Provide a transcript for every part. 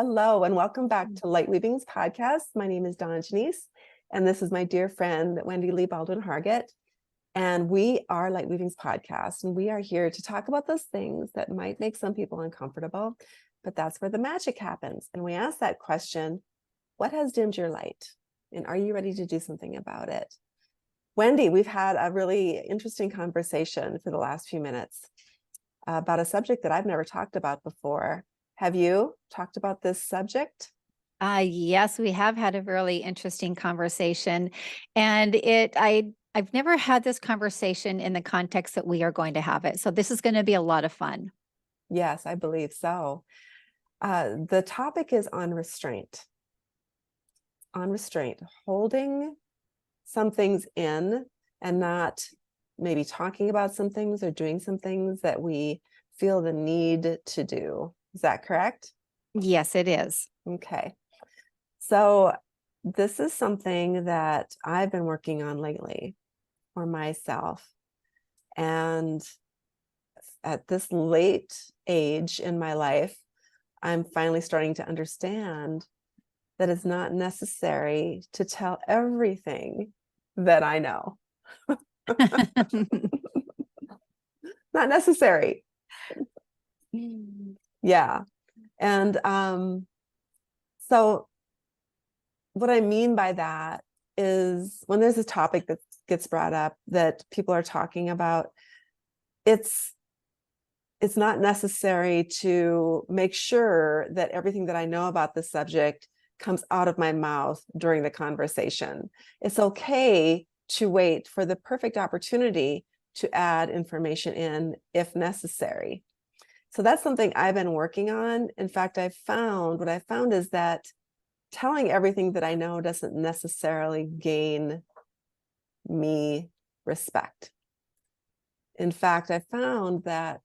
Hello, and welcome back to Lightweavings Podcast. My name is Dawn Janice, and this is my dear friend, Wendy Lee Baldwin-Hargett. And we are Lightweavings Podcast, and we are here to talk about those things that might make some people uncomfortable, but that's where the magic happens. And we ask that question, what has dimmed your light? And are you ready to do something about it? Wendy, we've had a really interesting conversation for the last few minutes about a subject that I've never talked about before. Have you talked about this subject? Yes, we have had a really interesting conversation, and I've never had this conversation in the context that we are going to have it. So this is going to be a lot of fun. Yes, I believe so. The topic is on restraint. On restraint, holding some things in and not maybe talking about some things or doing some things that we feel the need to do. Is that correct? Yes, it is. Okay. So this is something that I've been working on lately for myself. And at this late age in my life, I'm finally starting to understand that it's not necessary to tell everything that I know. Not necessary. Yeah. And so what I mean by that is when there's a topic that gets brought up that people are talking about, it's not necessary to make sure that everything that I know about the subject comes out of my mouth during the conversation. It's okay to wait for the perfect opportunity to add information in if necessary. So that's something I've been working on. In fact, what I found is that telling everything that I know doesn't necessarily gain me respect. In fact, I found that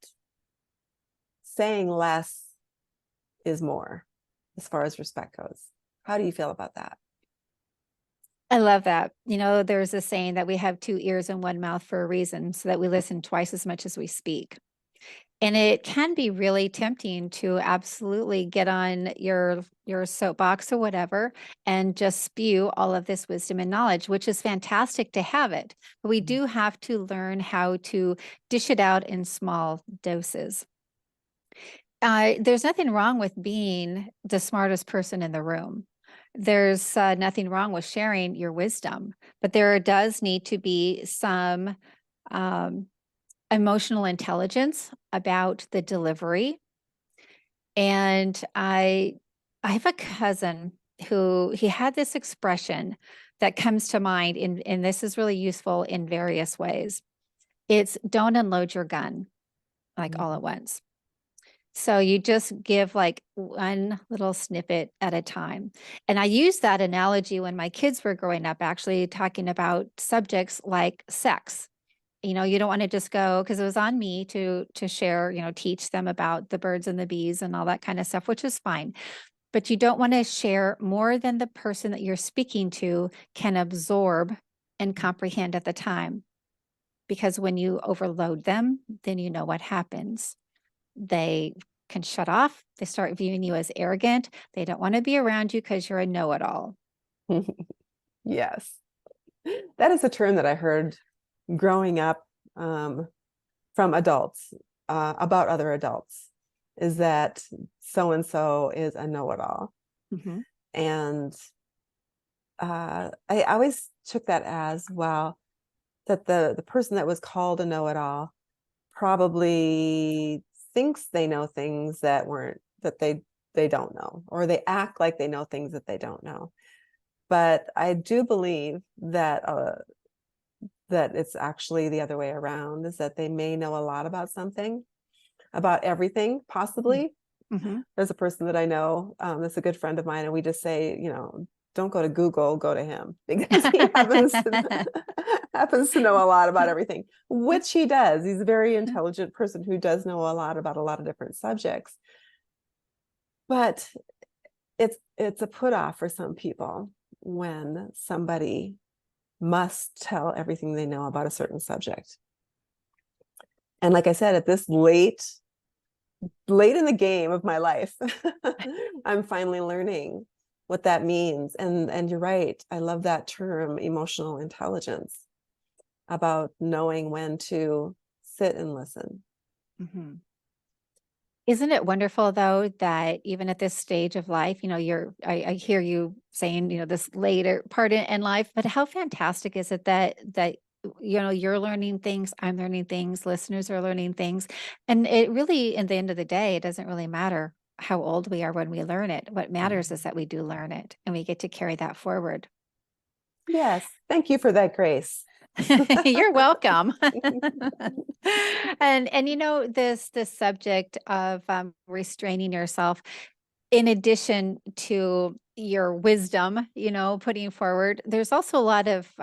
saying less is more as far as respect goes. How do you feel about that? I love that. You know, there's a saying that we have 2 ears and 1 mouth for a reason, so that we listen twice as much as we speak. And it can be really tempting to absolutely get on your soapbox or whatever and just spew all of this wisdom and knowledge, which is fantastic to have it. But we do have to learn how to dish it out in small doses. There's nothing wrong with being the smartest person in the room. There's nothing wrong with sharing your wisdom, but there does need to be some emotional intelligence about the delivery. And I have a cousin who he had this expression that comes to mind, and this is really useful in various ways. It's don't unload your gun like all at once. So you just give like one little snippet at a time. And I used that analogy when my kids were growing up, actually talking about subjects like sex. You know, you don't want to just go, because it was on me to share, teach them about the birds and the bees and all that kind of stuff, which is fine. But you don't want to share more than the person that you're speaking to can absorb and comprehend at the time. Because when you overload them, then you know what happens. They can shut off. They start viewing you as arrogant. They don't want to be around you because you're a know-it-all. Yes. That is a term that I heard growing up from adults about other adults, is that so-and-so is a know-it-all. Mm-hmm. And I always took that as, well, that the person that was called a know-it-all probably thinks they know things that they don't know, or they act like they know things that they don't know. But I do believe that that it's actually the other way around, is that they may know a lot about something, about everything, possibly. Mm-hmm. There's a person that I know that's a good friend of mine, and we just say, don't go to Google, go to him, because he happens to know a lot about everything, which he does. He's a very intelligent person who does know a lot about a lot of different subjects. But it's a put off for some people when somebody must tell everything they know about a certain subject. And like I said, at this late late in the game of my life. I'm finally learning what that means. And you're right. I love that term, emotional intelligence, about knowing when to sit and listen. Mhm. Isn't it wonderful though that even at this stage of life, I hear you saying, this later part in life, but how fantastic is it that you're learning things, I'm learning things, listeners are learning things. And it really, in the end of the day, it doesn't really matter how old we are when we learn it. What matters is that we do learn it and we get to carry that forward. Yes. Thank you for that grace. You're welcome. And this subject of restraining yourself, in addition to your wisdom, putting forward, there's also a lot of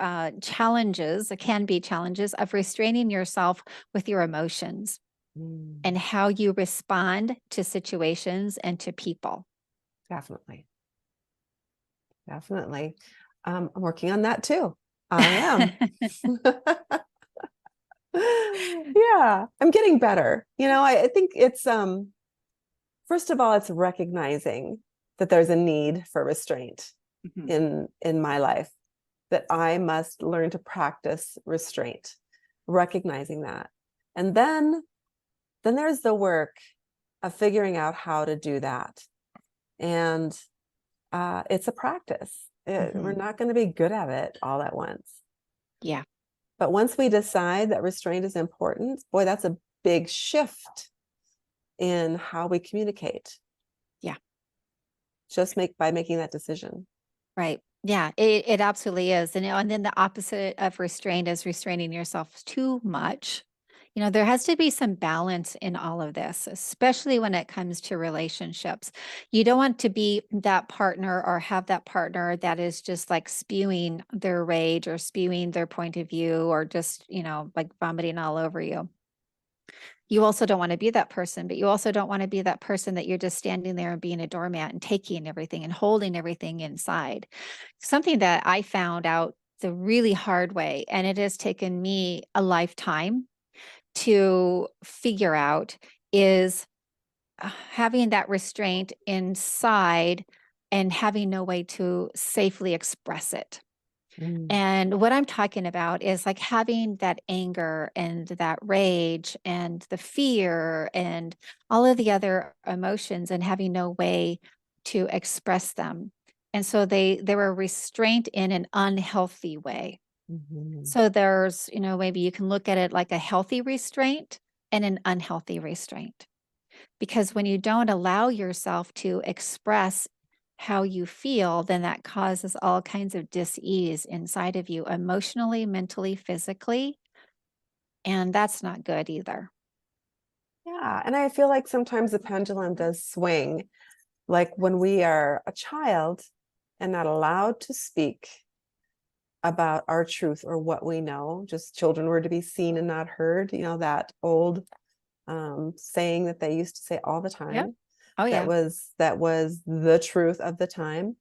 challenges, it can be challenges of restraining yourself with your emotions and how you respond to situations and to people. Definitely. Definitely. I'm working on that too. I am. Yeah, I'm getting better. I think it's first of all, it's recognizing that there's a need for restraint Mhm. in my life, that I must learn to practice restraint, recognizing that. And then there's the work of figuring out how to do that. And it's a practice. We're Mhm. not going to be good at it all at once. Yeah. But once we decide that restraint is important, boy, that's a big shift in how we communicate. Yeah. Just by making that decision. Right. Yeah, it absolutely is. And then the opposite of restraint is restraining yourself too much. There has to be some balance in all of this, especially when it comes to relationships. You don't want to be that partner or have that partner that is just like spewing their rage or spewing their point of view or just, like vomiting all over you. You also don't want to be that person, but you also don't want to be that person that you're just standing there and being a doormat and taking everything and holding everything inside. Something that I found out the really hard way, and it has taken me a lifetime to figure out, is having that restraint inside and having no way to safely express it. Mm. And what I'm talking about is like having that anger and that rage and the fear and all of the other emotions and having no way to express them. And so they were restrained in an unhealthy way. Mhm. So there's, maybe you can look at it like a healthy restraint and an unhealthy restraint. Because when you don't allow yourself to express how you feel, then that causes all kinds of dis-ease inside of you, emotionally, mentally, physically. And that's not good either. Yeah, and I feel like sometimes the pendulum does swing, like when we are a child and not allowed to speak about our truth or what we know, just children were to be seen and not heard, that old saying that they used to say all the Yep. time. Oh, that yeah. was that was the truth of the time.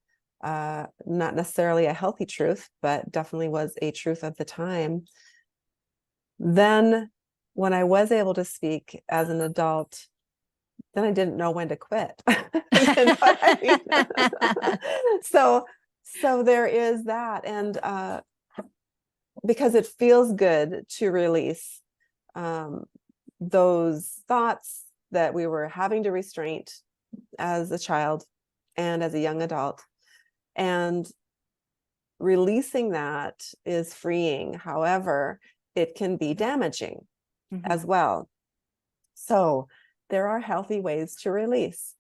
Not necessarily a healthy truth, but definitely was a truth of the time. Then when I was able to speak as an adult, then I didn't know when to quit. You know what I mean? So there is that. And because it feels good to release um, those thoughts that we were having to restraint as a child and as a young adult. And releasing that is freeing. However, it can be damaging as Mhm. well. So there are healthy ways to release.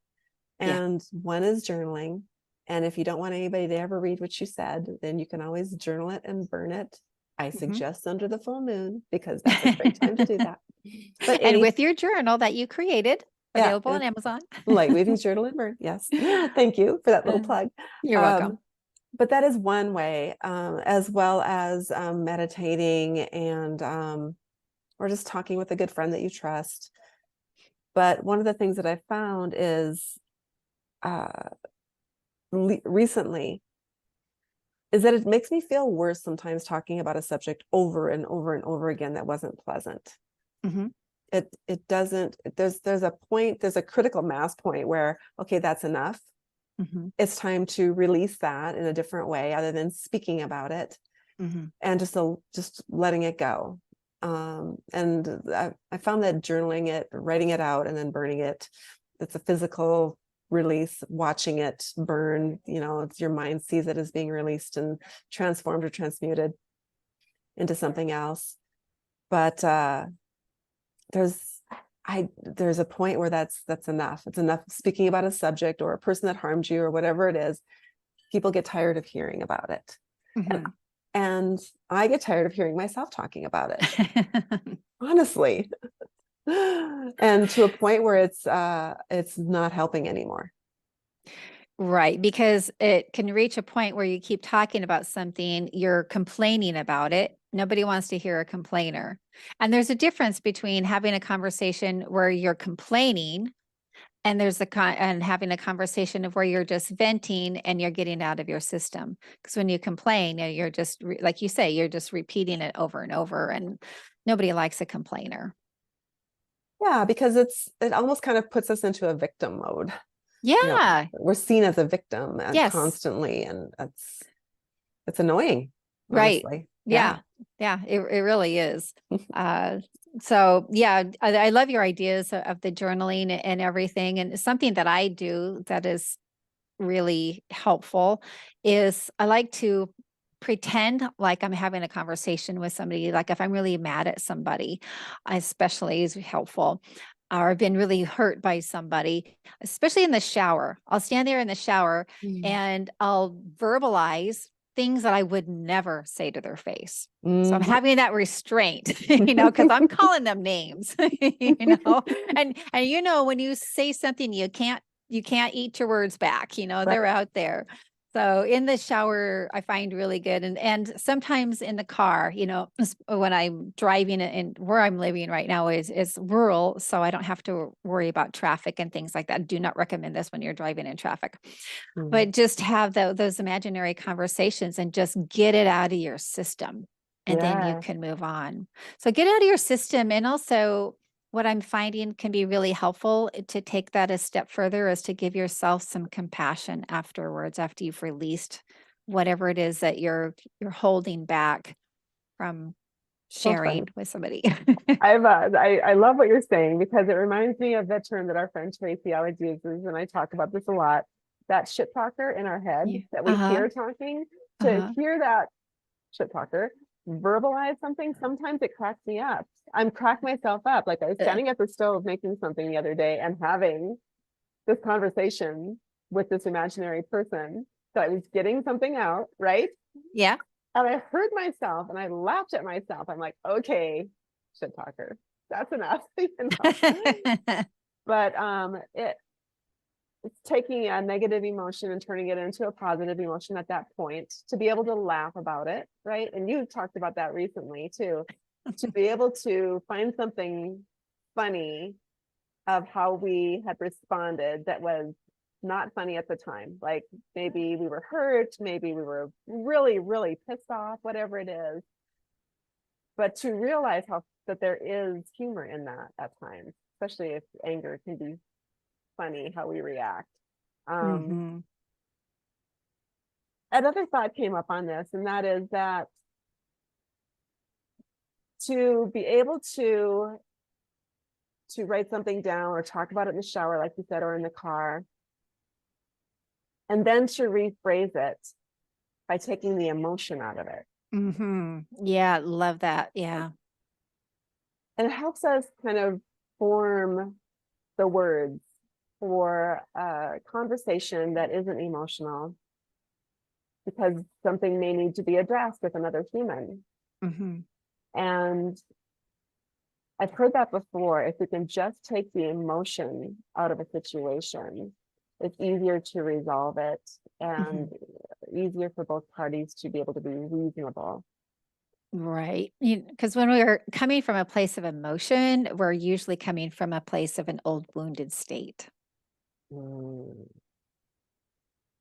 Yeah. And one is journaling. And if you don't want anybody to ever read what you said, then you can always journal it and burn it. I Mhm. suggest under the full moon because that's a great time to do that. But And with your journal that you created, yeah, available on Amazon. Lightweavings journal and burn. Yes. Thank you for that little plug. You're welcome. Um, but that is one way, as well as meditating and or just talking with a good friend that you trust. But one of the things that I found is uh, recently is that it makes me feel worse sometimes talking about a subject over and over and over again that wasn't pleasant. Mhm. it doesn't, there's a critical mass point where, okay, that's enough. Mm-hmm. It's time to release that in a different way other than speaking about it, Mm-hmm. and just letting it go. And I found that journaling it, writing it out, and then burning it, it's a physical release. Watching it burn, it's your mind sees it as being released and transformed or transmuted into something else. But there's a point where that's enough. It's enough speaking about a subject or a person that harmed you or whatever it is. People get tired of hearing about it. Mm-hmm. And I get tired of hearing myself talking about it, honestly. And to a point where it's not helping anymore. Right, because it can reach a point where you keep talking about something, you're complaining about it. Nobody wants to hear a complainer. And there's a difference between having a conversation where you're complaining and and having a conversation of where you're just venting and you're getting out of your system. Because when you complain, you're just like you say, you're just repeating it over and over, and nobody likes a complainer. Yeah, because it almost kind of puts us into a victim mode. Yeah. We're seen as a victim Yes. constantly, and it's annoying, Right. honestly. Yeah. Yeah, it really is. So yeah, I love your ideas of the journaling and everything. And something that I do that is really helpful is I like to pretend like I'm having a conversation with somebody. Like if I'm really mad at somebody, especially is helpful. Or I've been really hurt by somebody, especially in the shower. I'll stand there in the shower and I'll verbalize things that I would never say to their face. So I'm having that restraint, because I'm calling them names, and when you say something, you can't eat your words back, they're out there. So in the shower, I find really good. And sometimes in the car, when I'm driving, and where I'm living right now is rural. So I don't have to worry about traffic and things like that. I do not recommend this when you're driving in traffic, but just have those imaginary conversations and just get it out of your system. And then you can move on. So get out of your system. And also, what I'm finding can be really helpful to take that a step further is to give yourself some compassion afterwards, after you've released whatever it is that you're holding back from sharing with somebody. I love what you're saying, because it reminds me of that term that our friend Tracy always uses, and I talk about this a lot, that shit talker in our head that we hear talking. To hear that shit talker verbalize something, sometimes it cracks me up. I'm cracked myself up. Like I was standing at the stove making something the other day and having this conversation with this imaginary person. So I was getting something out, right? Yeah. And I heard myself and I laughed at myself. I'm like, okay, shit talker, that's enough. But it's taking a negative emotion and turning it into a positive emotion at that point, to be able to laugh about it, right? And you talked about that recently too, to be able to find something funny of how we had responded that was not funny at the time. Like maybe we were hurt, maybe we were really, really pissed off, whatever it is. But to realize that there is humor in that at times, especially if anger can be funny, how we react. Another thought came up on this, and that is that to be able to write something down or talk about it in the shower, like you said, or in the car, and then to rephrase it by taking the emotion out of it. Yeah, love that. Yeah. And it helps us kind of form the words for a conversation that isn't emotional, because something may need to be addressed with another human. And I've heard that before. If we can just take the emotion out of a situation, it's easier to resolve it and easier for both parties to be able to be reasonable. Right. Because when we're coming from a place of emotion, we're usually coming from a place of an old wounded state.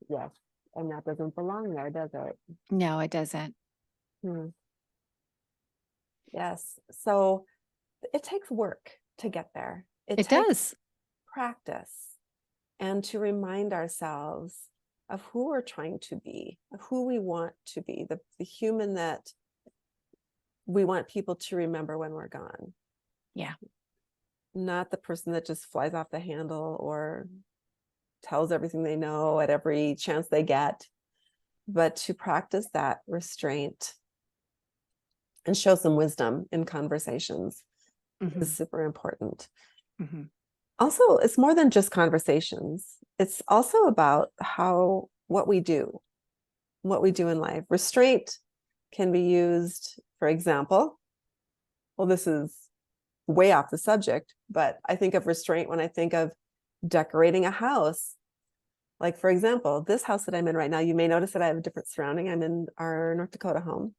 Yes. And that doesn't belong there, does it? No, it doesn't. Yes. So it takes work. to get there. It takes does. practice, and to remind ourselves of who we're trying to be, of who we want to be, the human that we want people to remember when we're gone. Yeah. Not the person that just flies off the handle or tells everything they know at every chance they get, but to practice that restraint and show some wisdom in conversations is super important. Also, it's more than just conversations. It's also about what we do in life. Restraint can be used, for example, well, this is way off the subject, but I think of restraint when I think of decorating a house. Like, for example, this house that I'm in right now, you may notice that I have a different surrounding. I'm in our North Dakota home.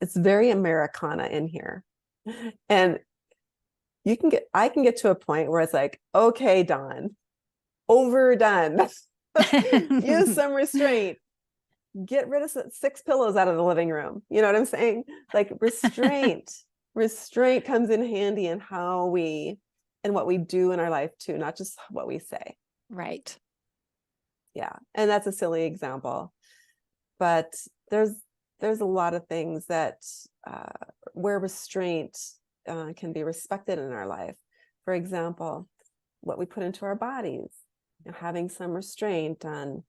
It's very Americana in here. And I can get to a point where it's like, okay, Dawn, overdone. Use some restraint. Get rid of 6 pillows out of the living room. You know what I'm saying? Like restraint comes in handy in how and what we do in our life too, not just what we say. Right. Yeah. And that's a silly example, but there's a lot of things that where restraint can be respected in our life. For example, what we put into our bodies, having some restraint on,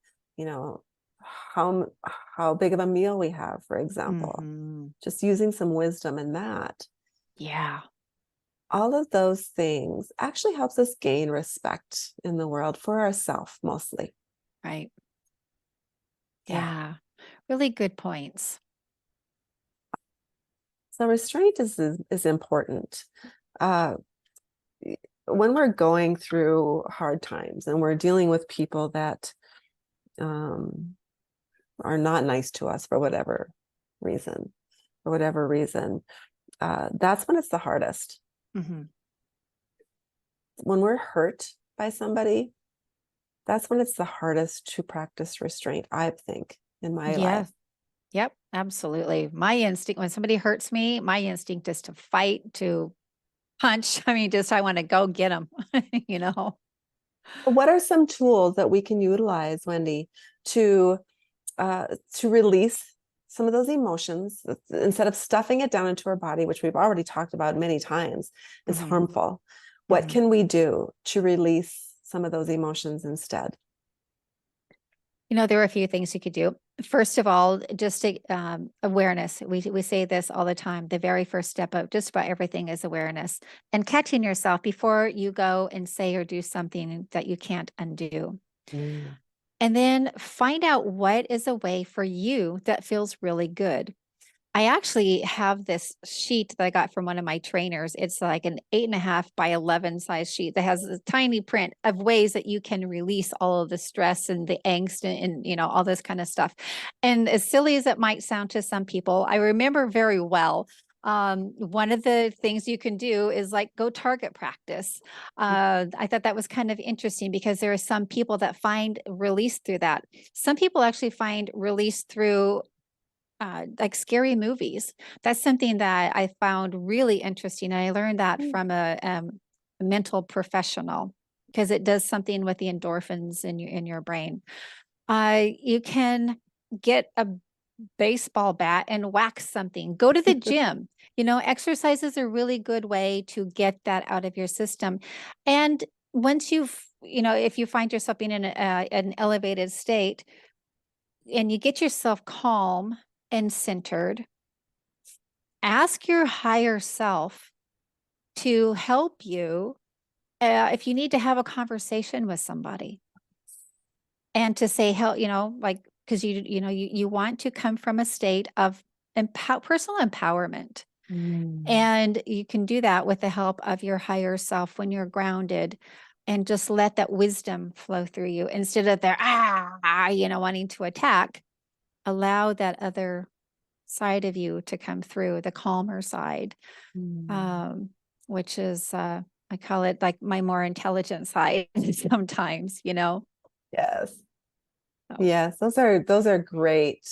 how big of a meal we have, for example, just using some wisdom in that. Yeah. All of those things actually helps us gain respect in the world for ourselves mostly. Right. Yeah. Really good points. So restraint is important. When we're going through hard times and we're dealing with people that are not nice to us for whatever reason, that's when it's the hardest. When we're hurt by somebody, that's when it's the hardest to practice restraint, I think, in my life. Yep, absolutely. My instinct, when somebody hurts me, my instinct is to fight, to punch. I mean, I want to go get them, What are some tools that we can utilize, Wendy, to release some of those emotions instead of stuffing it down into our body, which we've already talked about many times, is harmful? What can we do to release some of those emotions instead? There are a few things you could do. First of all, just awareness. We say this all the time. The very first step of just about everything is awareness and catching yourself before you go and say or do something that you can't undo. And then find out what is a way for you that feels really good. I actually have this sheet that I got from one of my trainers. It's like an 8.5 by 11 size sheet that has a tiny print of ways that you can release all of the stress and the angst and all this kind of stuff. And as silly as it might sound to some people, I remember very well. One of the things you can do is like go target practice. I thought that was kind of interesting because there are some people that find release through that. Some people actually find release through like scary movies. That's something that I found really interesting. I learned that from a mental professional because it does something with the endorphins in your brain. You can get a baseball bat and whack something. Go to the gym. Exercise is a really good way to get that out of your system. And once if you find yourself being in an elevated state and you get yourself calm and centered, ask your higher self to help you if you need to have a conversation with somebody and to say help, because you want to come from a state of personal empowerment. And you can do that with the help of your higher self when you're grounded and just let that wisdom flow through you instead of there, wanting to attack. Allow that other side of you to come through, the calmer side, which is, I call it like my more intelligent side sometimes, Yes. So. Yes, those are great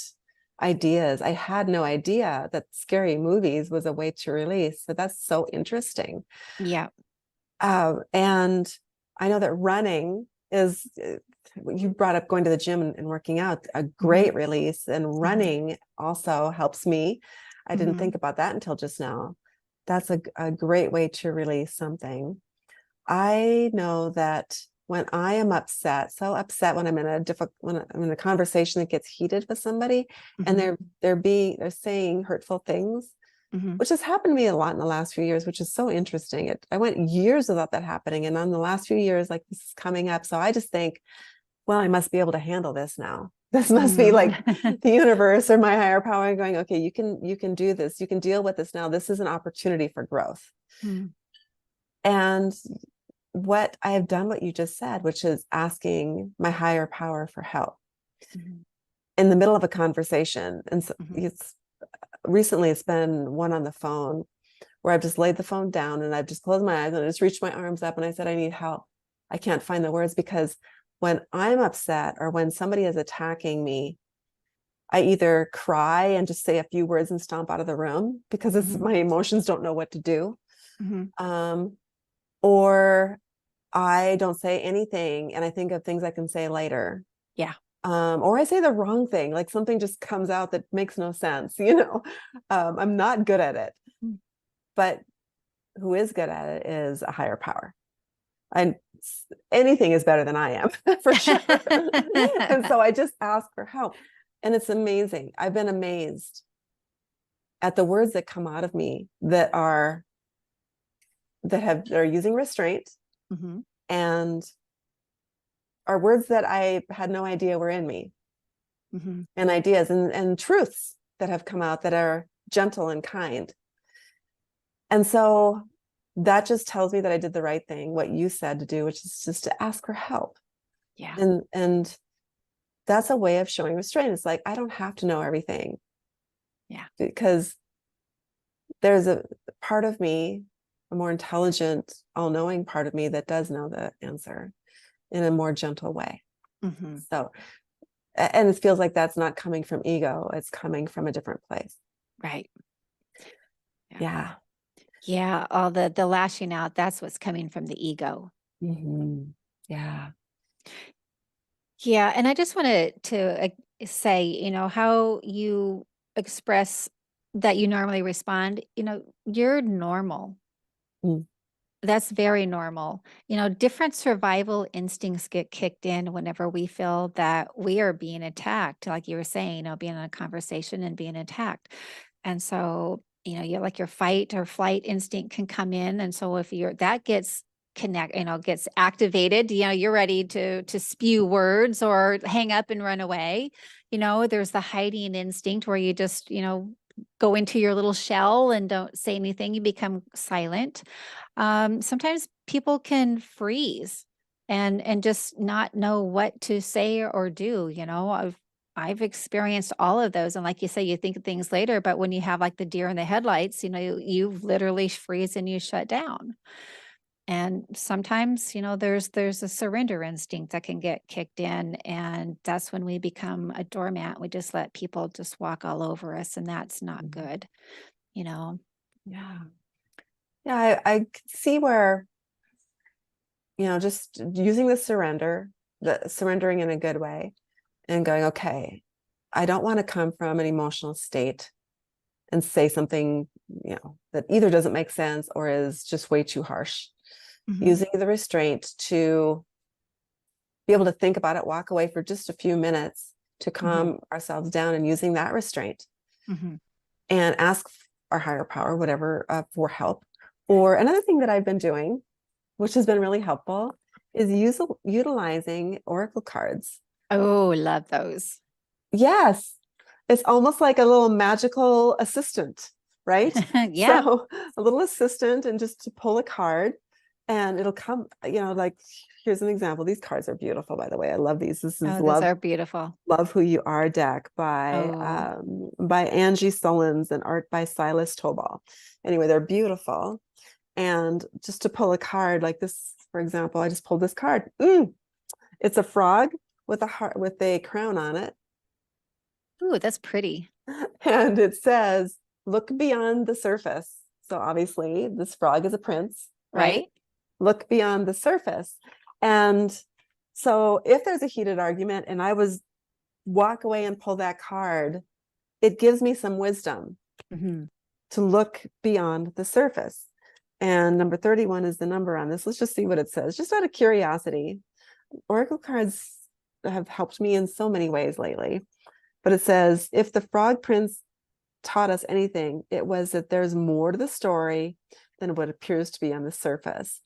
ideas. I had no idea that scary movies was a way to release. So that's so interesting. Yeah. And I know that running is, you brought up going to the gym and working out, a great release, and running also helps me. I didn't think about that until just now. That's a great way to release something. I know that when I am upset, so upset when I'm in when I'm in a conversation that gets heated with somebody, and they're saying hurtful things, which has happened to me a lot in the last few years, which is so interesting. I went years without that happening, and on the last few years, like, this is coming up. So I just think, well, I must be able to handle this now. This must be like the universe or my higher power going, okay, you can do this. You can deal with this now. This is an opportunity for growth. And what I have done, what you just said, which is asking my higher power for help in the middle of a conversation. And so recently it's been one on the phone where I've just laid the phone down and I've just closed my eyes and I just reached my arms up and I said, I need help. I can't find the words, because when I'm upset or when somebody is attacking me, I either cry and just say a few words and stomp out of the room because my emotions don't know what to do. Or I don't say anything and I think of things I can say later. Yeah. Or I say the wrong thing, like something just comes out that makes no sense, I'm not good at it. But who is good at it is a higher power. And anything is better than I am, for sure. And so I just ask for help. And it's amazing. I've been amazed at the words that come out of me that are using restraint and are words that I had no idea were in me, and ideas and truths that have come out that are gentle and kind. And so that just tells me that I did the right thing, what you said to do, which is just to ask for help. Yeah. And that's a way of showing restraint. It's like, I don't have to know everything. Yeah. Because there's a part of me, a more intelligent, all-knowing part of me that does know the answer in a more gentle way. So, and it feels like that's not coming from ego. It's coming from a different place. Right. Yeah. Yeah. All the lashing out, that's what's coming from the ego. Yeah. Yeah. And I just wanted to say, how you express that you normally respond, you're normal. That's very normal. Different survival instincts get kicked in whenever we feel that we are being attacked, like you were saying, being in a conversation and being attacked. And so, you're like, your fight or flight instinct can come in. And so if that gets gets activated, you're ready to spew words or hang up and run away. There's the hiding instinct where you just, go into your little shell and don't say anything. You become silent. Sometimes people can freeze and just not know what to say or do. I've experienced all of those. And like you say, you think of things later, but when you have like the deer in the headlights, you literally freeze and you shut down. And sometimes, there's a surrender instinct that can get kicked in. And that's when we become a doormat. We just let people just walk all over us. And that's not good, Yeah. Yeah. I can see where, just using the surrendering in a good way and going, okay, I don't want to come from an emotional state and say something, that either doesn't make sense or is just way too harsh. Using the restraint to be able to think about it, walk away for just a few minutes to calm ourselves down, and using that restraint and ask our higher power, whatever, for help. Or another thing that I've been doing, which has been really helpful, is utilizing oracle cards. Oh, love those. Yes. It's almost like a little magical assistant, right? Yeah. So a little assistant, and just to pull a card and it'll come, like, here's an example. These cards are beautiful, by the way. I love these. This is Those are beautiful. Love Who You Are deck by Angie Sullins and art by Silas Tobal. Anyway, they're beautiful. And just to pull a card like this, for example, I just pulled this card. It's a frog with a heart, with a crown on it. Ooh, that's pretty. And it says, look beyond the surface. So obviously this frog is a prince, right? Right? Look beyond the surface. And so if there's a heated argument and I was walk away and pull that card, it gives me some wisdom Mm-hmm. to look beyond the surface. And number 31 is the number on this. Let's just see what it says, just out of curiosity. Oracle cards have helped me in so many ways lately. But it says, if the frog prince taught us anything, it was that there's more to the story than what appears to be on the surface.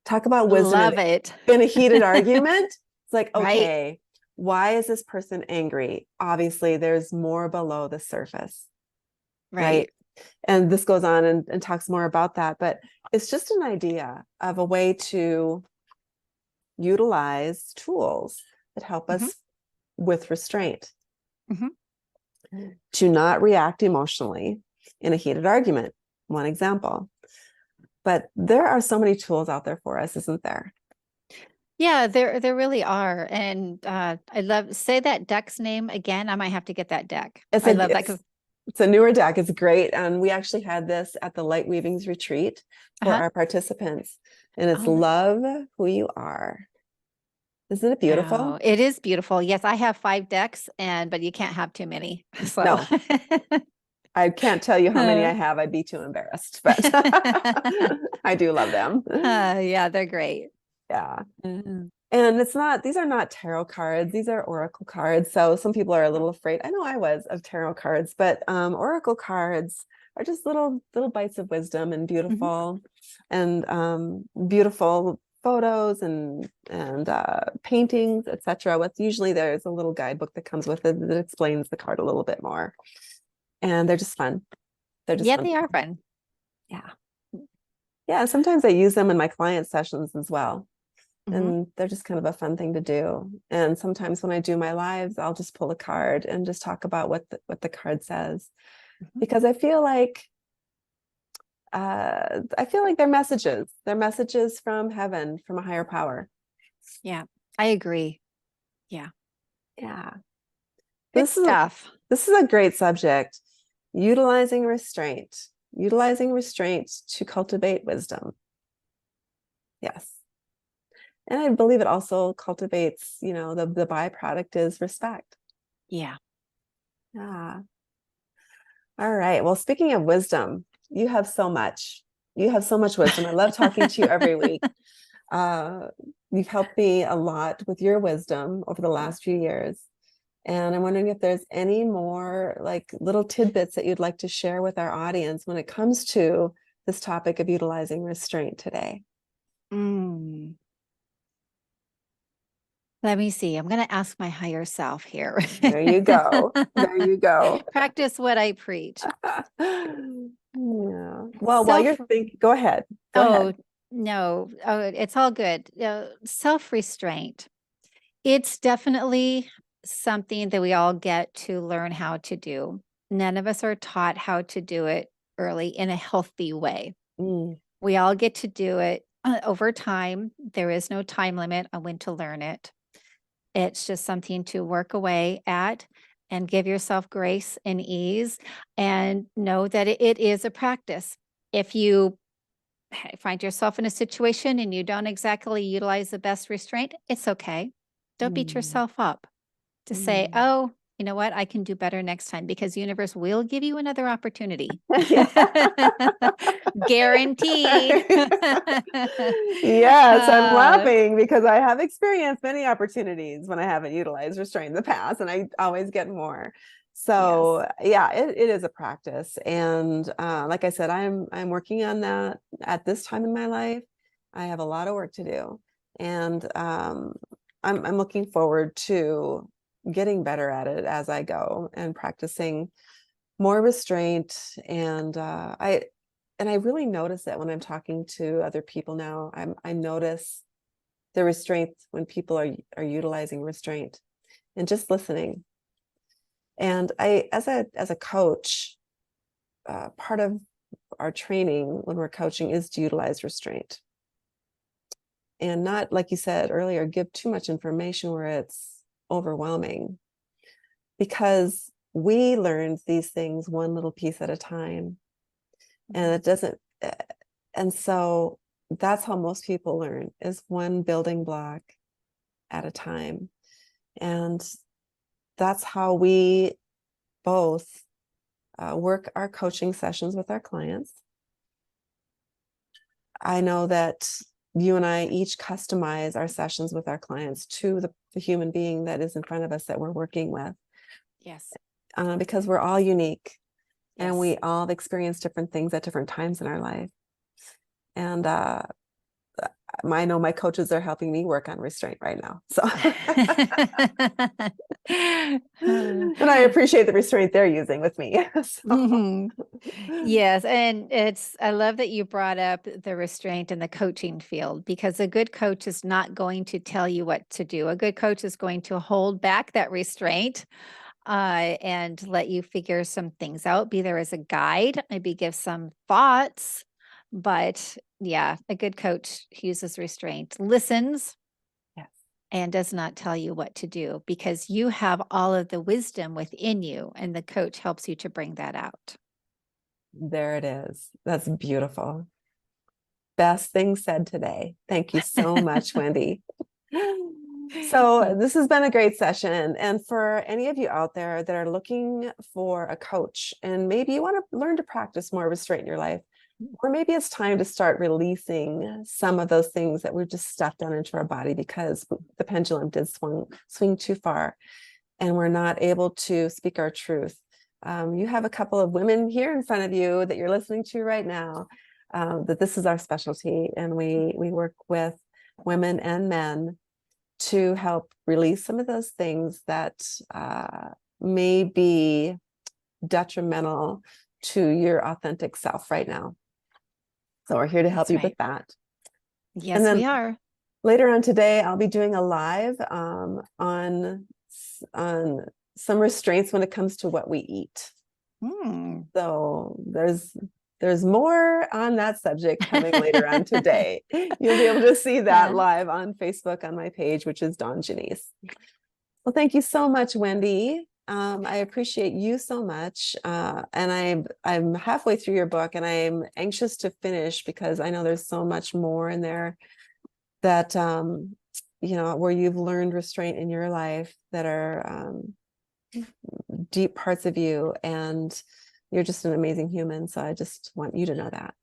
Talk about wisdom Love it. in a heated argument. It's like, Right. okay, why is this person angry? Obviously, there's more below the surface, right? And this goes on and talks more about that, but it's just an idea of a way to utilize tools that help Mm-hmm. us with restraint, Mm-hmm. to not react emotionally in a heated argument. One example. But there are so many tools out there for us, isn't there? Yeah, there really are. And I love, say that deck's name again. I might have to get that deck. It's I love that. it's a newer deck. It's great. And we actually had this at the Lightweavings retreat for Uh-huh. our participants. And it's Oh, Love Who You Are. Isn't it beautiful? oh, it is beautiful. Yes, I have 5 decks, but you can't have too many. So No, I can't tell you how many I have. I'd be too embarrassed, but I do love them. Yeah, they're great. Yeah. Mhm. And these are not tarot cards. These are oracle cards. So some people are a little afraid. I know I was of tarot cards, but oracle cards are just little bites of wisdom and beautiful beautiful photos and paintings, etc. With usually there's a little guidebook that comes with it that explains the card a little bit more. And they're just fun. They're just Yeah, fun. they are fun. Yeah. Yeah. Sometimes I use them in my client sessions as well. Mhm. And they're just kind of a fun thing to do. And sometimes when I do my lives, I'll just pull a card and just talk about what the card says, Mhm. because I feel like they're messages. They're messages from heaven, from a higher power. Yeah, I agree. Yeah. Yeah. Good stuff. This is a great subject. Utilizing restraint. Utilizing restraint to cultivate wisdom. Yes. And I believe it also cultivates, the byproduct is respect. Yeah. Yeah. All right. Well, speaking of wisdom, you have so much. You have so much wisdom. I love talking to you every week. You've helped me a lot with your wisdom over the last few years. And I'm wondering if there's any more like little tidbits that you'd like to share with our audience when it comes to this topic of utilizing restraint today. Mm. Let me see. I'm going to ask my higher self here. There you go. There you go. Practice what I preach. Yeah. Well, while you're thinking, go ahead. Go ahead. No. Oh, it's all good. Self-restraint. It's definitely something that we all get to learn how to do. None of us are taught how to do it early in a healthy way. Mm. We all get to do it over time. There is no time limit on when to learn it. It's just something to work away at and give yourself grace and ease and know that it is a practice. If you find yourself in a situation and you don't exactly utilize the best restraint, it's okay. Don't beat Mm. yourself up. To say, Mm. oh, you know what? I can do better next time because the universe will give you another opportunity. Guaranteed. Yes, I'm laughing because I have experienced many opportunities when I haven't utilized restraint in the past, and I always get more. So Yes. yeah, it is a practice. And like I said, I'm working on that at this time in my life. I have a lot of work to do. And I'm looking forward to getting better at it as I go and practicing more restraint. And I really notice it when I'm talking to other people now. I notice the restraint when people are utilizing restraint and just listening. And I, as a coach, part of our training when we're coaching is to utilize restraint and not, like you said earlier, give too much information where it's overwhelming. because we learned these things one little piece at a time. And it doesn't, and so that's how most people learn, is one building block at a time. And that's how we both work our coaching sessions with our clients. I know that you and I each customize our sessions with our clients to the human being that is in front of us that we're working with. Yes. Because we're all unique, Yes. and we all have experienced different things at different times in our life. And I know my coaches are helping me work on restraint right now. So, and I appreciate the restraint they're using with me. So. Yes. And I love that you brought up the restraint in the coaching field, because a good coach is not going to tell you what to do. A good coach is going to hold back that restraint and let you figure some things out, be there as a guide, maybe give some thoughts. But yeah, a good coach uses restraint, listens, Yes, and does not tell you what to do, because you have all of the wisdom within you, and the coach helps you to bring that out. there it is. That's beautiful. Best thing said today. Thank you so much, Wendy. So this has been a great session. And for any of you out there that are looking for a coach, and maybe you want to learn to practice more restraint in your life, or maybe it's time to start releasing some of those things that we've just stuffed down into our body because the pendulum did swing too far, and we're not able to speak our truth. You have a couple of women here in front of you that you're listening to right now, that this is our specialty, and we work with women and men to help release some of those things that may be detrimental to your authentic self right now. So we're here to help you with that. Yes, and then we are. Later on today, I'll be doing a live on some restraints when it comes to what we eat. So there's more on that subject coming later on today. You'll be able to see that live on Facebook on my page, which is Dawn Janice. Well, thank you so much, Wendy. I appreciate you so much. And I'm halfway through your book, and I'm anxious to finish because I know there's so much more in there that, where you've learned restraint in your life that are deep parts of you, and you're just an amazing human. So I just want you to know that.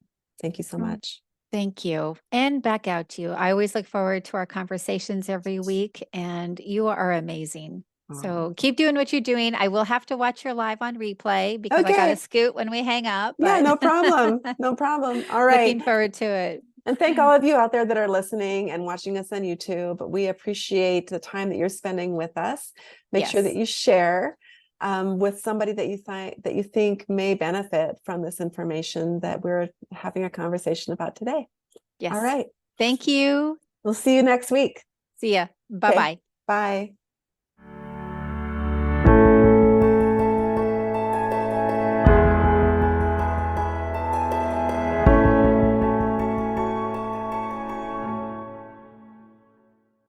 Thank you so much. Thank you. And back out to you. I always look forward to our conversations every week, and you are amazing. So keep doing what you're doing. I will have to watch your live on replay because I got to scoot when we hang up. Yeah, no problem. No problem. All right. Looking forward to it. And thank all of you out there that are listening and watching us on YouTube. We appreciate the time that you're spending with us. Make sure that you share with somebody that you think may benefit from this information that we're having a conversation about today. Yes. All right. Thank you. We'll see you next week. See ya. Bye-bye. Bye.